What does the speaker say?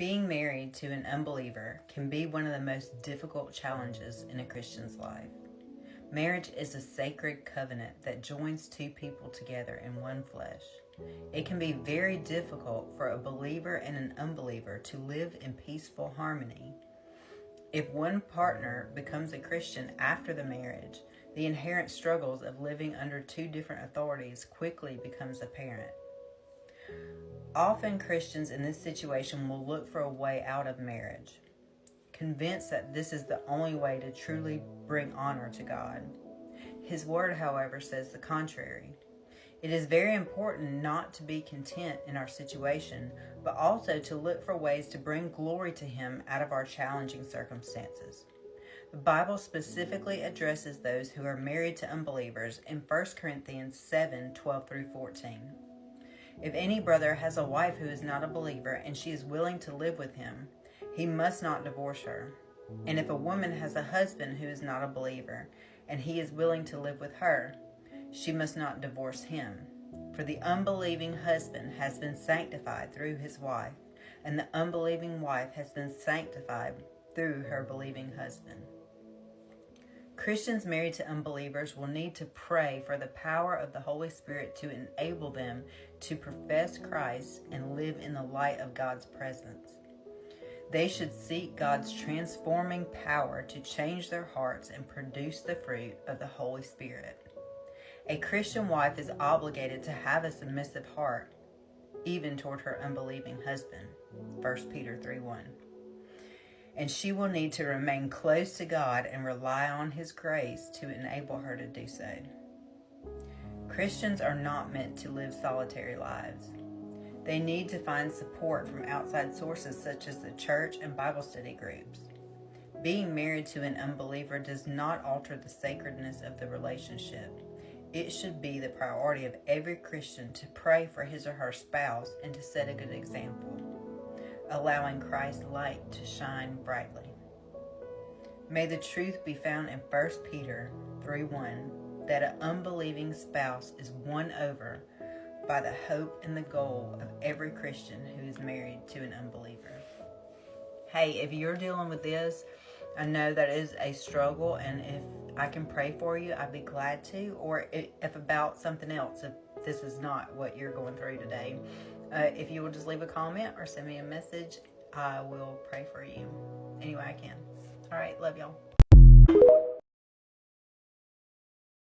Being married to an unbeliever can be one of the most difficult challenges in a Christian's life. Marriage is a sacred covenant that joins two people together in one flesh. It can be very difficult for a believer and an unbeliever to live in peaceful harmony. If one partner becomes a Christian after the marriage, the inherent struggles of living under two different authorities quickly becomes apparent. Often Christians in this situation will look for a way out of marriage, convinced that this is the only way to truly bring honor to God. His word, however, says the contrary. It is very important not to be content in our situation, but also to look for ways to bring glory to Him out of our challenging circumstances. The Bible specifically addresses those who are married to unbelievers in 1 Corinthians 7:12-14. If any brother has a wife who is not a believer and she is willing to live with him, he must not divorce her. And if a woman has a husband who is not a believer and he is willing to live with her, she must not divorce him. For the unbelieving husband has been sanctified through his wife, and the unbelieving wife has been sanctified through her believing husband. Christians married to unbelievers will need to pray for the power of the Holy Spirit to enable them to profess Christ and live in the light of God's presence. They should seek God's transforming power to change their hearts and produce the fruit of the Holy Spirit. A Christian wife is obligated to have a submissive heart, even toward her unbelieving husband, 1 Peter 3:1. And she will need to remain close to God and rely on His grace to enable her to do so. Christians are not meant to live solitary lives. They need to find support from outside sources such as the church and Bible study groups. Being married to an unbeliever does not alter the sacredness of the relationship. It should be the priority of every Christian to pray for his or her spouse and to set a good example, allowing Christ's light to shine brightly. May the truth be found in 1 Peter 3:1 that an unbelieving spouse is won over by the hope and the goal of every Christian who is married to an unbeliever. Hey, if you're dealing with this, I know that is a struggle, and if I can pray for you, I'd be glad to. Or if about something else, if this is not what you're going through today, if you will just leave a comment or send me a message, I will pray for you any way I can. All right, love y'all.